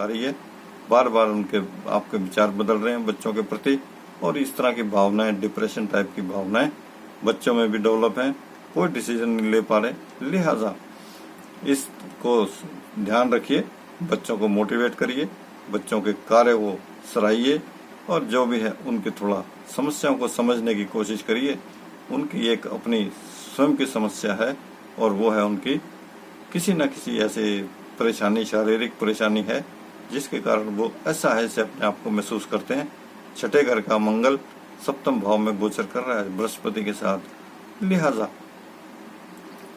आ रही है, बार बार उनके आपके विचार बदल रहे हैं बच्चों के प्रति, और इस तरह की भावनाएं, डिप्रेशन टाइप की भावनाएं बच्चों में भी डेवलप हैं, कोई डिसीजन नहीं ले पा रहे। लिहाजा इसको ध्यान रखिए, बच्चों को मोटिवेट करिए, बच्चों के कार्य को सराहिए, और जो भी है उनकी थोड़ा समस्याओं को समझने की कोशिश करिए। उनकी एक अपनी स्वयं की समस्या है, और वो है उनकी किसी न किसी ऐसे परेशानी, शारीरिक परेशानी है, जिसके कारण वो ऐसा है से अपने आप को महसूस करते हैं। छठे घर का मंगल सप्तम भाव में गोचर कर रहा है बृहस्पति के साथ। लिहाजा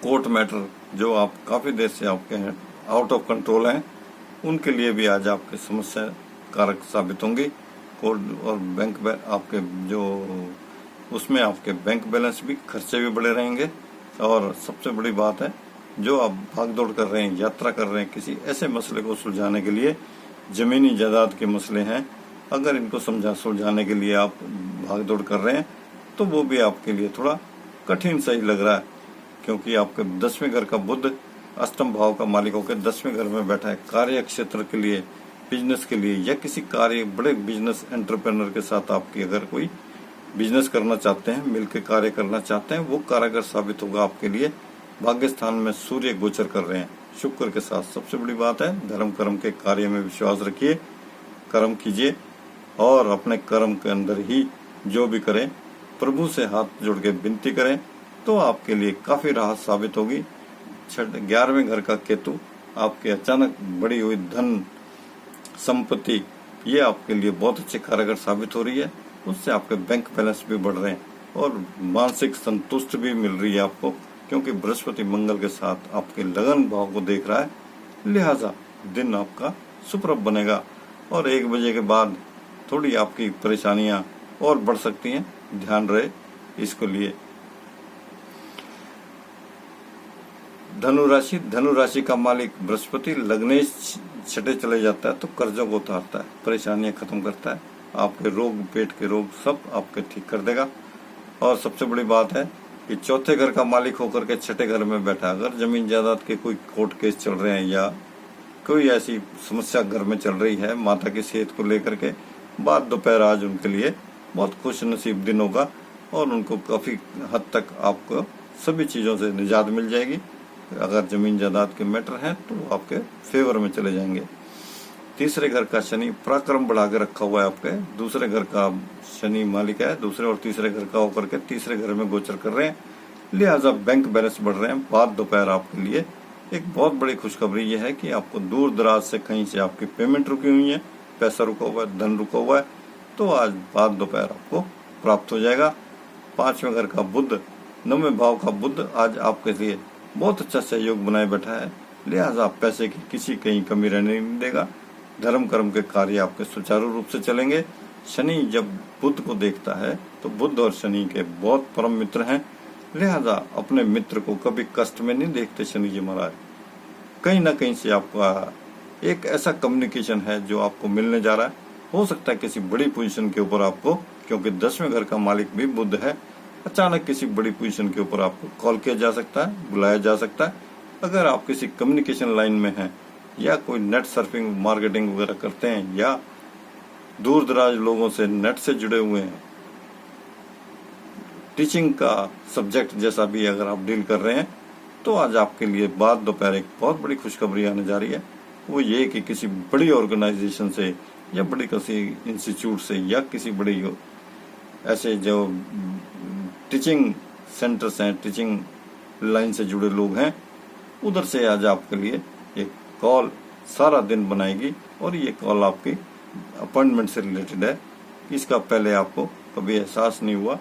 कोर्ट मैटर जो आप काफी देर से आपके हैं आउट ऑफ कंट्रोल हैं, उनके लिए भी आज आपके समस्या कारक साबित होंगी। कोर्ट और बैंक आपके जो उसमें आपके बैंक बैलेंस भी, खर्चे भी बढ़े रहेंगे। और सबसे बड़ी बात है, जो आप भागदौड़ कर रहे हैं, यात्रा कर रहे हैं किसी ऐसे मसले को सुलझाने के लिए, जमीनी जायदाद के मसले हैं, अगर इनको सुलझाने के लिए आप भागदौड़ कर रहे हैं तो वो भी आपके लिए थोड़ा कठिन सही लग रहा है, क्योंकि आपके 10वें घर का बुध अष्टम भाव का मालिक होकर 10वें घर में बैठा है। कार्य क्षेत्र के लिए, बिजनेस के लिए, या किसी कार्य बड़े बिजनेस एंटरप्रेन्योर के साथ आपकी अगर कोई बिजनेस करना चाहते हैं, मिलकर कार्य करना चाहते हैं, वो कारगर साबित होगा आपके लिए। भाग्य स्थान में सूर्य गोचर कर रहे हैं शुक्र के साथ। सबसे बड़ी बात है, धर्म कर्म के कार्य में विश्वास रखिए, कर्म कीजिए, और अपने कर्म के अंदर ही जो भी करें प्रभु से हाथ जोड़ के विनती करें, तो आपके लिए काफी राहत साबित होगी। 11वें घर का केतु आपके अचानक बड़ी हुई धन संपत्ति, ये आपके लिए बहुत अच्छे कारगर साबित हो रही है। उससे आपके बैंक बैलेंस भी बढ़ रहे हैं, और मानसिक संतुष्ट भी मिल रही है आपको, क्योंकि बृहस्पति मंगल के साथ आपके लगन भाव को देख रहा है। लिहाजा दिन आपका सुप्रभ बनेगा, और 1 बजे के बाद थोड़ी आपकी परेशानियां और बढ़ सकती हैं, ध्यान रहे इसको लिए। धनुराशि का मालिक बृहस्पति लग्नेश छठे चले जाता है, तो कर्जों को उतारता है, परेशानियां खत्म करता है, आपके रोग, पेट के रोग सब आपके ठीक कर देगा। और सबसे बड़ी बात है कि चौथे घर का मालिक होकर के छठे घर में बैठा, अगर जमीन जायदाद के कोई कोर्ट केस चल रहे हैं या कोई ऐसी समस्या घर में चल रही है माता की सेहत को लेकर के, बाद दोपहर आज उनके लिए बहुत खुश नसीब दिन होगा, और उनको काफी हद तक आपको सभी चीजों से निजात मिल जाएगी। अगर जमीन जायदाद के मैटर हैं तो वो आपके फेवर में चले जाएंगे। तीसरे घर का शनि पराक्रम बढ़ा के रखा हुआ है आपके, दूसरे घर का शनि मालिक है, दूसरे और तीसरे घर का होकर के तीसरे घर में गोचर कर रहे हैं। लिहाजा बैंक बैलेंस बढ़ रहे हैं। बाद दोपहर आपके लिए एक बहुत बड़ी खुशखबरी ये है कि आपको दूर दराज से कहीं से आपकी पेमेंट रुकी हुई है, पैसा रुका हुआ है, धन रुका हुआ है, तो आज बाद दोपहर आपको प्राप्त हो जाएगा। 5वें घर का बुध, 9वें भाव का बुध आज आपके लिए बहुत अच्छा सहयोग बनाए बैठा है। लिहाजा पैसे की किसी कहीं कमी रहने नहीं देगा। धर्म कर्म के कार्य आपके सुचारू रूप से चलेंगे। शनि जब बुध को देखता है तो बुध और शनि के बहुत परम मित्र हैं। लिहाजा अपने मित्र को कभी कष्ट में नहीं देखते शनि जी महाराज। कहीं ना कहीं से आपका एक ऐसा कम्युनिकेशन है जो आपको मिलने जा रहा है। हो सकता है किसी बड़ी पोजीशन के ऊपर आपको, क्योंकि 10वें घर का मालिक भी बुध है, अचानक किसी बड़ी पोजीशन के ऊपर आपको कॉल किया जा सकता है, बुलाया जा सकता है। अगर आप किसी कम्युनिकेशन लाइन में हैं या कोई नेट सर्फिंग मार्केटिंग वगैरह करते हैं या दूर दराज लोगों से नेट से जुड़े हुए हैं, टीचिंग का सब्जेक्ट जैसा भी अगर आप डील कर रहे हैं, तो आज आपके लिए बाद दोपहर एक बहुत बड़ी खुशखबरी आने जा रही है। वो ये कि किसी बड़ी ऑर्गेनाइजेशन से या बड़ी किसी इंस्टीट्यूट से या किसी बड़ी ऐसे जो टीचिंग सेंटर्स हैं, टीचिंग लाइन से जुड़े लोग हैं, उधर से आज आपके लिए एक कॉल सारा दिन बनाएगी। और ये कॉल आपकी अपॉइंटमेंट से रिलेटेड है, इसका पहले आपको कभी एहसास नहीं हुआ।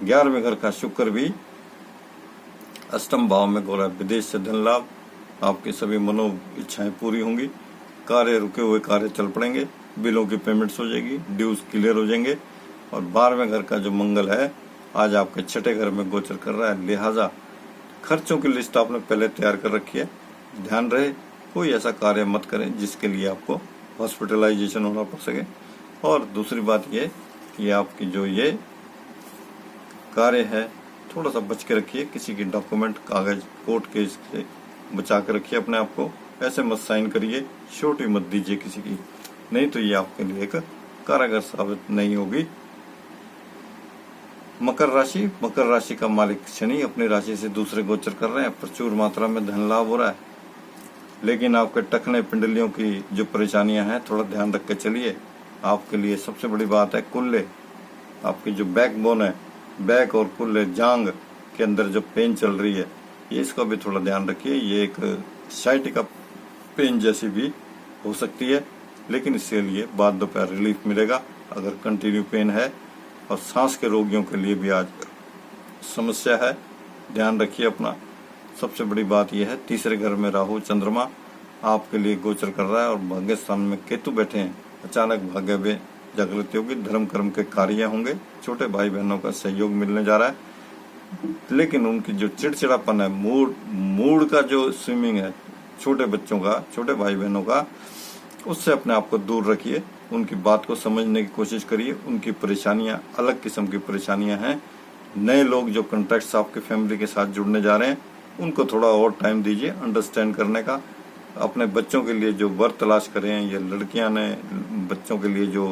11वें घर का शुक्र भी अष्टम भाव में हो रहा है, विदेश से धन लाभ, आपकी सभी मनो इच्छाएं पूरी होंगी, कार्य रुके हुए कार्य चल पड़ेंगे, बिलों की पेमेंट्स हो जाएगी, ड्यूज क्लियर हो जाएंगे। और 12वें घर का जो मंगल है आज आपके छठे घर में गोचर कर रहा है। लिहाजा खर्चों की लिस्ट आपने पहले तैयार कर रखी है। ध्यान रहे कोई ऐसा कार्य मत करें जिसके लिए आपको हॉस्पिटलाइजेशन होना पड़ सके। और दूसरी बात ये कि आपकी जो ये कार्य है थोड़ा सा बच के रखिए, किसी की डॉक्यूमेंट, कागज, कोर्ट केस से बचा के रखिए अपने आप को, ऐसे मत साइन करिए। छोटी मत दीजिए किसी की, नहीं तो ये आपके लिए एक कारगर साबित नहीं होगी। मकर राशि का मालिक शनि अपनी राशि से दूसरे गोचर कर रहे हैं, प्रचुर मात्रा में धन लाभ हो रहा है, लेकिन आपके टखने पिंडलियों की जो परेशानियां हैं थोड़ा ध्यान रख के चलिए। आपके लिए सबसे बड़ी बात है कुल्ले, आपकी जो बैकबोन है, बैक और कुल्ले जांग के अंदर जो पेन चल रही है, ये इसका भी थोड़ा ध्यान रखिए। ये एक साइटिका पेन जैसी भी हो सकती है, लेकिन इसके लिए बाद दोपहर रिलीफ मिलेगा अगर कंटिन्यू पेन है। और सांस के रोगियों के लिए भी आज समस्या है, ध्यान रखिए अपना। सबसे बड़ी बात यह है, तीसरे घर में राहु चंद्रमा आपके लिए गोचर कर रहा है और भाग्य स्थान में केतु बैठे हैं। अचानक भाग्य में जागृति होगी, धर्म कर्म के कार्य होंगे, छोटे भाई बहनों का सहयोग मिलने जा रहा है, लेकिन उनकी जो चिड़चिड़ापन है, मूड का जो स्विमिंग है छोटे बच्चों का, छोटे भाई बहनों का, उससे अपने आप को दूर रखिए। उनकी बात को समझने की कोशिश करिए। उनकी परेशानियां अलग किस्म की परेशानियां हैं। नए लोग जो कॉन्टैक्ट्स आपके फैमिली के साथ जुड़ने जा रहे हैं, उनको थोड़ा और टाइम दीजिए अंडरस्टैंड करने का। अपने बच्चों के लिए जो वर तलाश करें, या लड़कियां ने बच्चों के लिए जो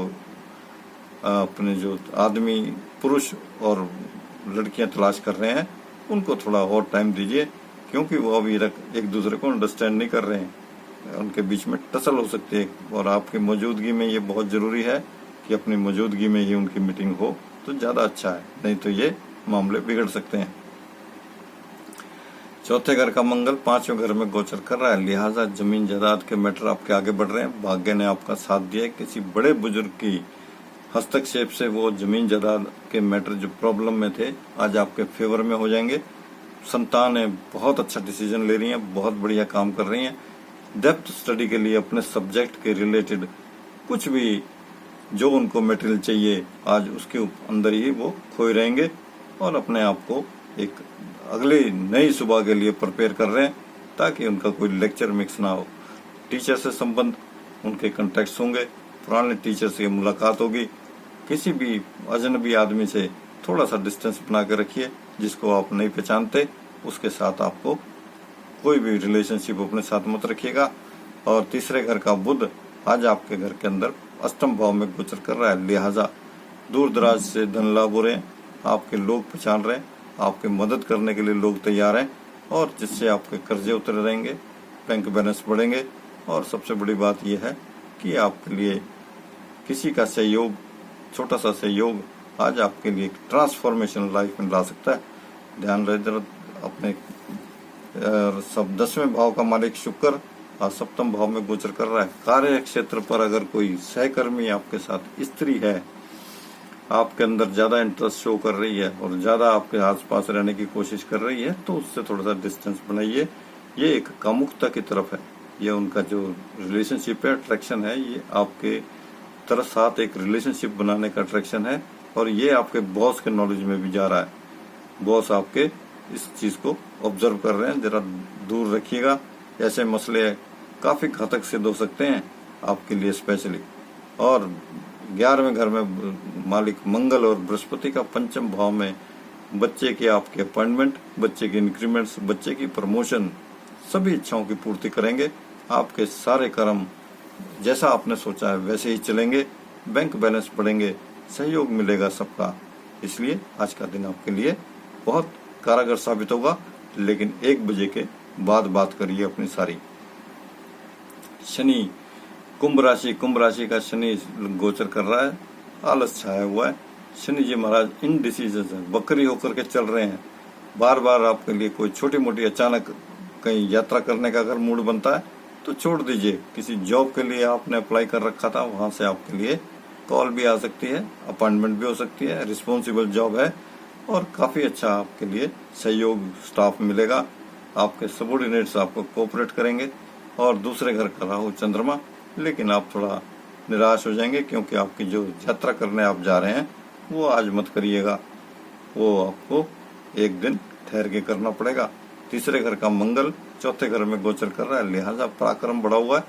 अपने जो आदमी पुरुष और लड़कियां तलाश कर रहे हैं, उनको थोड़ा और टाइम दीजिए, क्योंकि वो अभी एक दूसरे को अंडरस्टैंड नहीं कर रहे हैं। उनके बीच में टसल हो सकती है, और आपकी मौजूदगी में ये बहुत जरूरी है कि अपनी मौजूदगी में ही उनकी मीटिंग हो तो ज्यादा अच्छा है, नहीं तो ये मामले बिगड़ सकते हैं। चौथे घर का मंगल पांचवें घर में गोचर कर रहा है, लिहाजा जमीन जायदाद के मैटर आपके आगे बढ़ रहे हैं। भाग्य ने आपका साथ दिया है, किसी बड़े बुजुर्ग की हस्तक्षेप से वो जमीन जायदाद के मैटर जो प्रॉब्लम में थे, आज आपके फेवर में हो जाएंगे। संतानें बहुत अच्छा डिसीजन ले रही हैं, बहुत बढ़िया काम कर रही हैं। डेप्थ स्टडी के लिए अपने सब्जेक्ट के रिलेटेड कुछ भी जो उनको मटेरियल चाहिए, आज उसके अंदर ही वो खोए रहेंगे और अपने आप को एक अगली नई सुबह के लिए प्रिपेयर कर रहे हैं, ताकि उनका कोई लेक्चर मिक्स ना हो। टीचर से संबंध उनके कॉन्टेक्ट्स होंगे, पुराने टीचर से मुलाकात होगी। किसी भी अजनबी आदमी से थोड़ा सा डिस्टेंस बना के रखिए, जिसको आप नहीं पहचानते उसके साथ आपको कोई भी रिलेशनशिप अपने साथ मत रखिएगा। और तीसरे घर का बुध आज आपके घर के अंदर अष्टम भाव में गोचर कर रहा है, लिहाजा दूर दराज से धन लाभ हो रहे हैं, आपके लोग पहचान रहे हैं, आपकी मदद करने के लिए लोग तैयार हैं, और जिससे आपके कर्जे उतर रहेंगे, बैंक बैलेंस बढ़ेंगे। और सबसे बड़ी बात यह है कि आपके लिए किसी का सहयोग, छोटा सा सहयोग आज आपके लिए ट्रांसफॉर्मेशन लाइफ में ला सकता है। ध्यान रहे जरा अपने सब 10वें भाव का मालिक शुक्र और सप्तम भाव में गोचर कर रहा है। कार्य क्षेत्र पर अगर कोई सहकर्मी आपके साथ स्त्री है, आपके अंदर ज्यादा इंटरेस्ट शो कर रही है और ज्यादा आपके आसपास रहने की कोशिश कर रही है, तो उससे थोड़ा सा डिस्टेंस बनाइए। ये एक कामुकता की तरफ है, ये उनका जो रिलेशनशिप है, अट्रैक्शन है, ये आपके तरफ साथ एक रिलेशनशिप बनाने का अट्रैक्शन है, और ये आपके बॉस के नॉलेज में भी जा रहा है। बॉस आपके इस चीज को ऑब्जर्व कर रहे हैं, जरा दूर रखिएगा। ऐसे मसले काफी घातक सिद्ध हो सकते हैं आपके लिए स्पेशली। और 11वें घर में मालिक मंगल और बृहस्पति का पंचम भाव में बच्चे के आपके अपॉइंटमेंट, बच्चे के इंक्रीमेंट्स, बच्चे की प्रमोशन, सभी इच्छाओं की पूर्ति करेंगे। आपके सारे कर्म जैसा आपने सोचा है वैसे ही चलेंगे, बैंक बैलेंस बढ़ेंगे, सहयोग मिलेगा सबका। इसलिए आज का दिन आपके लिए बहुत कारगर साबित होगा, लेकिन 1 बजे के बाद बात करिए अपनी सारी। शनि कुंभ राशि का शनि गोचर कर रहा है, आलस छाया हुआ है। शनि जी महाराज इनडिसीजन है, बकरी होकर के चल रहे हैं। बार बार आपके लिए कोई छोटी मोटी अचानक कहीं यात्रा करने का अगर मूड बनता है तो छोड़ दीजिए। किसी जॉब के लिए आपने अप्लाई कर रखा था, वहां से आपके लिए कॉल भी आ सकती है, अपॉइंटमेंट भी हो सकती है, रिस्पॉन्सिबल जॉब है और काफी अच्छा आपके लिए सहयोग स्टाफ मिलेगा। आपके सबॉर्डिनेट्स आपको कोऑपरेट करेंगे। और दूसरे घर का राहु चंद्रमा, लेकिन आप थोड़ा निराश हो जाएंगे, क्योंकि आपकी जो यात्रा करने आप जा रहे हैं वो आज मत करिएगा, वो आपको एक दिन ठहर के करना पड़ेगा। तीसरे घर का मंगल चौथे घर में गोचर कर रहा है, लिहाजा पराक्रम बढ़ा हुआ है।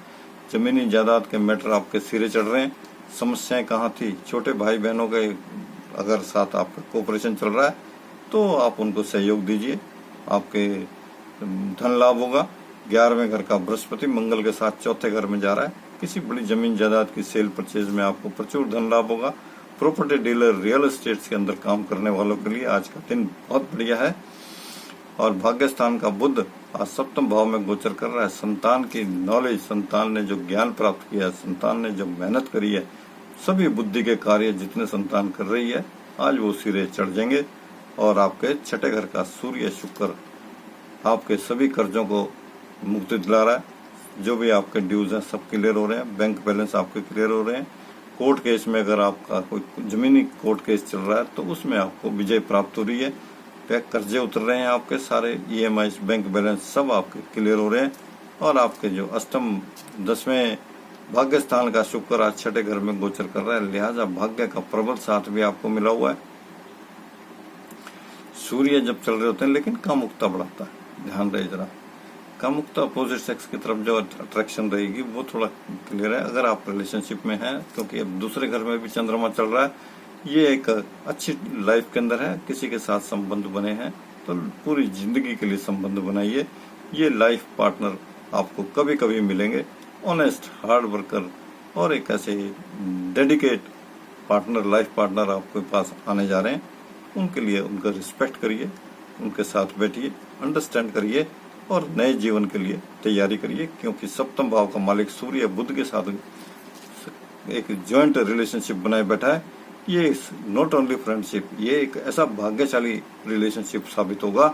जमीनी जायदाद के मैटर आपके सिरे चढ़ रहे हैं। समस्याएं कहाँ थी, छोटे भाई बहनों के अगर साथ आपका कोऑपरेशन चल रहा है तो आप उनको सहयोग दीजिए, आपके धन लाभ होगा। 11वें घर का बृहस्पति मंगल के साथ चौथे घर में जा रहा है। किसी बड़ी जमीन जायदाद की सेल परचेज में आपको प्रचुर धन लाभ होगा। प्रॉपर्टी डीलर, रियल एस्टेट के अंदर काम करने वालों के लिए आज का दिन बहुत बढ़िया है। और भाग्य स्थान का बुध आज सप्तम भाव में गोचर कर रहा है। संतान की नॉलेज, संतान ने जो ज्ञान प्राप्त किया है, संतान ने जो मेहनत करी है, सभी बुद्धि के कार्य जितने संतान कर रही है आज वो सिरे चढ़ जाएंगे। और आपके छठे घर का सूर्य शुक्र आपके सभी कर्जों को मुक्ति दिला रहा है। जो भी आपके ड्यूज हैं सब क्लियर हो रहे हैं। बैंक बैलेंस आपके क्लियर हो रहे हैं। कोर्ट केस में अगर आपका कोई जमीनी कोर्ट केस चल रहा है तो उसमें आपको विजय प्राप्त हो रही है। कर्जे उतर रहे हैं आपके सारे, EMI, बैंक बैलेंस सब आपके क्लियर हो रहे हैं। और आपके जो अष्टम 10वें भाग्य स्थान का शुक्र आज छठे घर में गोचर कर रहा है, लिहाजा भाग्य का प्रबल साथ भी आपको मिला हुआ है। सूर्य जब चल रहे होते हैं लेकिन कामुकता बढ़ाता है, ध्यान रहे जरा। कामुकता अपोजिट सेक्स की तरफ जो अट्रैक्शन रहेगी वो थोड़ा क्लियर है अगर आप रिलेशनशिप में हैं, क्योंकि अब दूसरे घर में भी चंद्रमा चल रहा है। ये एक अच्छी लाइफ के अंदर है। किसी के साथ संबंध बने हैं तो पूरी जिंदगी के लिए संबंध बनाइए। ये लाइफ पार्टनर आपको कभी कभी मिलेंगे, ऑनेस्ट, हार्ड वर्कर और एक ऐसे डेडिकेट पार्टनर, लाइफ पार्टनर आपके पास आने जा रहे हैं। उनके लिए उनका रिस्पेक्ट करिए, उनके साथ बैठिए, अंडरस्टैंड करिए और नए जीवन के लिए तैयारी करिए, क्योंकि सप्तम भाव का मालिक सूर्य बुध के साथ एक जॉइंट रिलेशनशिप बनाए बैठा है। ये नॉट ओनली फ्रेंडशिप, ये एक ऐसा भाग्यशाली रिलेशनशिप साबित होगा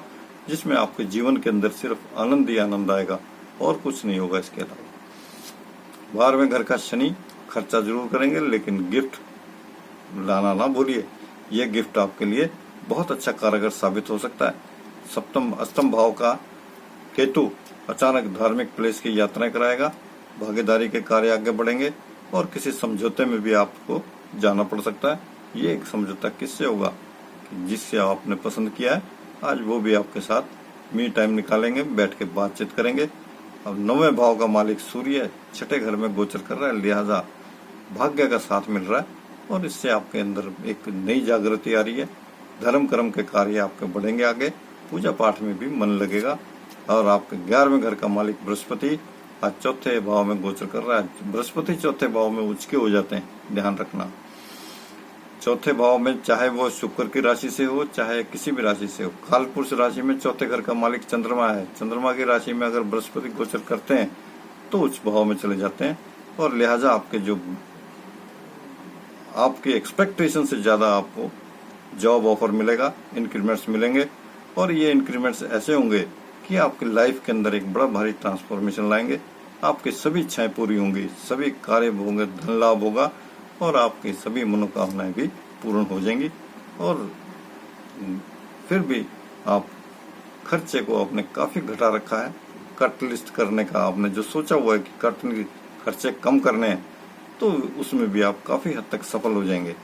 जिसमें आपके जीवन के अंदर सिर्फ आनंद ही आनंद आएगा और कुछ नहीं होगा इसके अलावा। 12वें घर का शनि खर्चा जरूर करेंगे लेकिन गिफ्ट लाना ना भूलिए। ये गिफ्ट आपके लिए बहुत अच्छा कारगर साबित हो सकता है। सप्तम अष्टम भाव का केतु अचानक धार्मिक प्लेस की यात्राएं कराएगा। भागीदारी के कार्य आगे बढ़ेंगे और किसी समझौते में भी आपको जाना पड़ सकता है। ये एक समझौता किससे होगा? जिससे आपने पसंद किया है, आज वो भी आपके साथ मी टाइम निकालेंगे, बैठ के बातचीत करेंगे। अब 9वें भाव का मालिक सूर्य छठे घर में गोचर कर रहा है, लिहाजा भाग्य का साथ मिल रहा है और इससे आपके अंदर एक नई जागृति आ रही है। धर्म कर्म के कार्य आपके बढ़ेंगे आगे, पूजा पाठ में भी मन लगेगा। और आपके 11वें घर का मालिक बृहस्पति आज चौथे भाव में गोचर कर रहा है। बृहस्पति चौथे भाव में उचके हो जाते हैं, ध्यान रखना। चौथे भाव में चाहे वो शुक्र की राशि से हो चाहे किसी भी राशि से हो, कालपुरुष राशि में चौथे घर का मालिक चंद्रमा है। चंद्रमा की राशि में अगर बृहस्पति गोचर करते हैं तो उच्च भाव में चले जाते हैं और लिहाजा आपके जो आपके एक्सपेक्टेशन से ज्यादा आपको जॉब ऑफर मिलेगा, इंक्रीमेंट्स मिलेंगे। और ये इंक्रीमेंट्स ऐसे होंगे कि आपकी लाइफ के अंदर एक बड़ा भारी ट्रांसफॉर्मेशन लाएंगे। आपकी सभी इच्छाएं पूरी होंगी, सभी कार्य होंगे, धन लाभ होगा और आपकी सभी मनोकामनाएं भी पूर्ण हो जाएंगी। और फिर भी आप खर्चे को आपने काफी घटा रखा है। कट लिस्ट करने का आपने जो सोचा हुआ है कि खर्चे कम करने हैं, तो उसमें भी आप काफी हद तक सफल हो जाएंगे।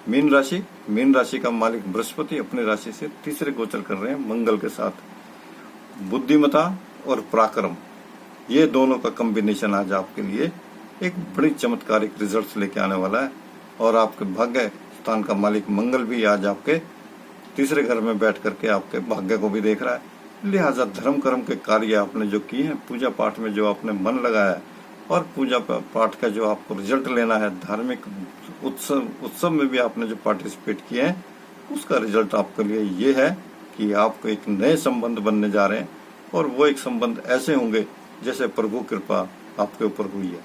मीन राशि का मालिक बृहस्पति अपनी राशि से तीसरे गोचर कर रहे हैं मंगल के साथ। बुद्धिमता और पराक्रम, ये दोनों का कॉम्बिनेशन आज आपके लिए एक बड़ी चमत्कारिक रिजल्ट्स लेके आने वाला है। और आपके भाग्य स्थान का मालिक मंगल भी आज आपके तीसरे घर में बैठ करके आपके भाग्य को भी देख रहा है। लिहाजा धर्म कर्म के कार्य आपने जो किए हैं, पूजा पाठ में जो आपने मन लगाया है और पूजा पाठ का जो आपको रिजल्ट लेना है, धार्मिक उत्सव में भी आपने जो पार्टिसिपेट किए हैं, उसका रिजल्ट आपके लिए ये है कि आपको एक नए संबंध बनने जा रहे हैं। और वो एक संबंध ऐसे होंगे जैसे प्रभु कृपा आपके ऊपर हुई है।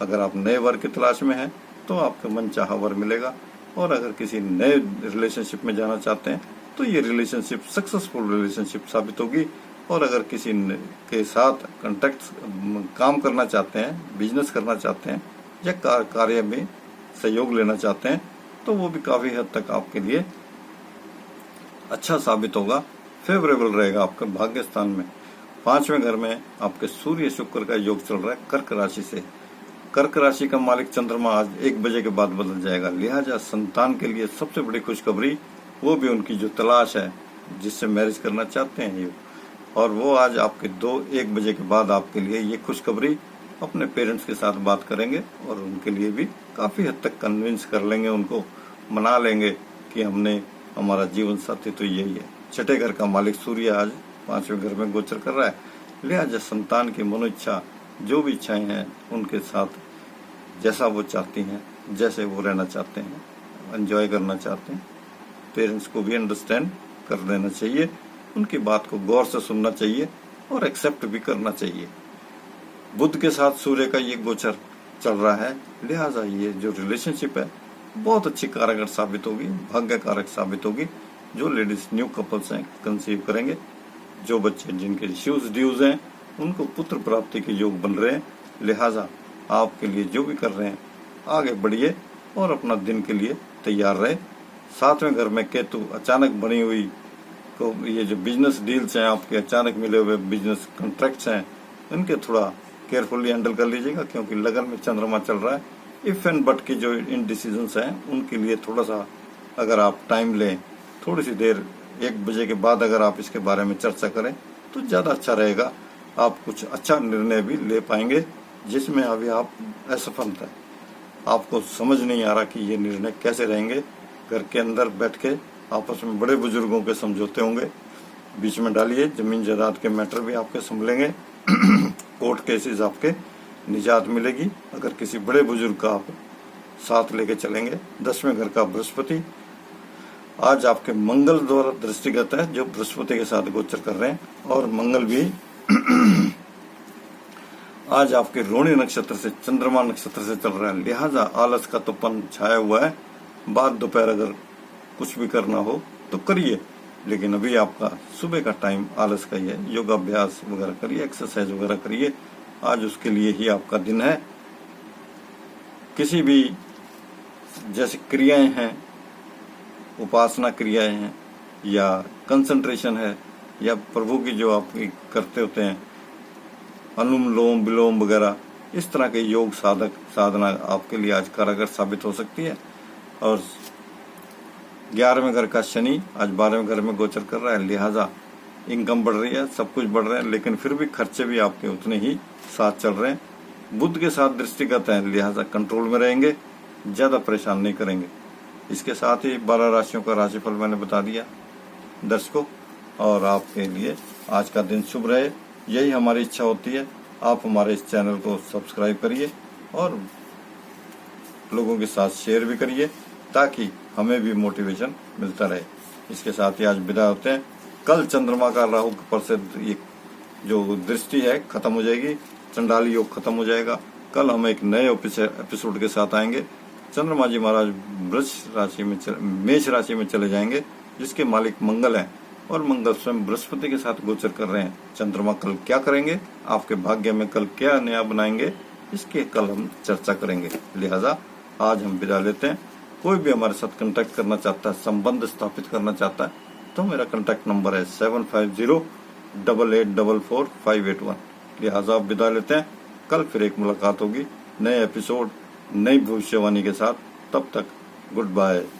अगर आप नए वर की तलाश में हैं तो आपको मन चाहा वर मिलेगा। और अगर किसी नए रिलेशनशिप में जाना चाहते हैं तो ये रिलेशनशिप सक्सेसफुल रिलेशनशिप साबित होगी। और अगर किसी के साथ कॉन्टेक्ट काम करना चाहते हैं, बिजनेस करना चाहते हैं या कार्य में सहयोग लेना चाहते हैं तो वो भी काफी हद तक आपके लिए अच्छा साबित होगा, फेवरेबल रहेगा आपके भाग्य स्थान में। 5वें घर में आपके सूर्य शुक्र का योग चल रहा है कर्क राशि से। कर्क राशि का मालिक चंद्रमा आज 1 बजे के बाद बदल जाएगा। लिहाजा संतान के लिए सबसे बड़ी खुशखबरी, वो भी उनकी जो तलाश है जिससे मैरिज करना चाहते हैं ये, और वो आज आपके 2-1 बजे के बाद आपके लिए ये खुशखबरी अपने पेरेंट्स के साथ बात करेंगे और उनके लिए भी काफी हद तक कन्विंस कर लेंगे, उनको मना लेंगे कि हमारा जीवन साथी तो यही है। छठे घर का मालिक सूर्य आज 5वें घर में गोचर कर रहा है। लिहाजा संतान की मनोइच्छा, जो भी इच्छाएं हैं उनके साथ जैसा वो चाहती हैं, जैसे वो रहना चाहते हैं, एंजॉय करना चाहते हैं, पेरेंट्स को भी अंडरस्टैंड कर लेना चाहिए, उनकी बात को गौर से सुनना चाहिए और एक्सेप्ट भी करना चाहिए। बुध के साथ सूर्य का ये गोचर चल रहा है, लिहाजा ये जो रिलेशनशिप है बहुत अच्छी कारगर साबित होगी, भाग्य कारक साबित होगी। जो लेडीज न्यू कपल्स हैं कंसीव करेंगे, जो बच्चे जिनके इश्यूज ड्यूज हैं उनको पुत्र प्राप्ति के योग बन रहे हैं। लिहाजा आपके लिए जो भी कर रहे हैं आगे बढ़िए और अपना दिन के लिए तैयार रहे। सातवें घर में केतु अचानक बनी हुई को ये जो बिजनेस डील्स हैं, आपके अचानक मिले हुए बिजनेस कॉन्ट्रैक्ट्स हैं, इनके थोड़ा केयरफुली हैंडल कर लीजिएगा, क्योंकि लगन में चंद्रमा चल रहा है। इफ एंड बट की जो इन डिसीजंस हैं उनके लिए थोड़ा सा अगर आप टाइम लें, थोड़ी सी देर 1 बजे के बाद अगर आप इसके बारे में चर्चा करें तो ज़्यादा अच्छा रहेगा। आप कुछ अच्छा निर्णय भी ले पाएंगे जिसमें अभी आप असफल थे, आपको समझ नहीं आ रहा कि ये निर्णय कैसे रहेंगे। घर के अंदर बैठ के आपस में बड़े बुजुर्गों के समझौते होंगे, बीच में डालिए। जमीन जायदाद के मैटर भी आपके संभलेंगे, कोर्ट केसेस आपके निजात मिलेगी अगर किसी बड़े बुजुर्ग का आप साथ लेके चलेंगे। 10वें घर का बृहस्पति आज आपके मंगल द्वारा दृष्टिगत है, जो बृहस्पति के साथ गोचर कर रहे हैं, और मंगल भी आज आपके रोहिणी नक्षत्र से चंद्रमा नक्षत्र से चल रहा है। लिहाजा आलस का तो पन छाया हुआ है। बाद दोपहर अगर कुछ भी करना हो तो करिए, लेकिन अभी आपका सुबह का टाइम आलस का ही है। योगाभ्यास वगैरह करिए, एक्सरसाइज वगैरह करिए, आज उसके लिए ही आपका दिन है। किसी भी जैसे क्रियाएं हैं, उपासना क्रियाएं हैं या कंसंट्रेशन है या प्रभु की जो आप करते होते हैं अनुलोम विलोम वगैरह, इस तरह के योग साधना आपके लिए आज कारगर साबित हो सकती है। और 11वें घर का शनि आज 12वें घर में गोचर कर रहा है, लिहाजा इनकम बढ़ रही है, सब कुछ बढ़ रहा है, लेकिन फिर भी खर्चे भी आपके उतने ही साथ चल रहे हैं। बुध के साथ दृष्टिगत है, लिहाजा कंट्रोल में रहेंगे, ज्यादा परेशान नहीं करेंगे। इसके साथ ही 12 राशियों का राशिफल मैंने बता दिया दर्शकों, और आपके लिए आज का दिन शुभ रहे, यही हमारी इच्छा होती है। आप हमारे इस चैनल को सब्सक्राइब करिए और लोगों के साथ शेयर भी करिए, ताकि हमें भी मोटिवेशन मिलता रहे। इसके साथ ही आज विदा होते हैं। कल चंद्रमा का राहु पर से ये जो दृष्टि है खत्म हो जाएगी, चंडाली योग खत्म हो जाएगा। कल हम एक नए एपिसोड के साथ आएंगे। चंद्रमा जी महाराज मेष राशि में चले जाएंगे, जिसके मालिक मंगल हैं, और मंगल स्वयं बृहस्पति के साथ गोचर कर रहे हैं। चंद्रमा कल क्या करेंगे, आपके भाग्य में कल क्या नया बनाएंगे, इसके कल हम चर्चा करेंगे। लिहाजा आज हम विदा लेते हैं। कोई भी हमारे साथ कांटेक्ट करना चाहता है, संबंध स्थापित करना चाहता है, तो मेरा कांटेक्ट नंबर है 7508844581। लिहाजा आप विदा लेते हैं। कल फिर एक मुलाकात होगी नए एपिसोड, नई भविष्यवाणी के साथ। तब तक गुड बाय।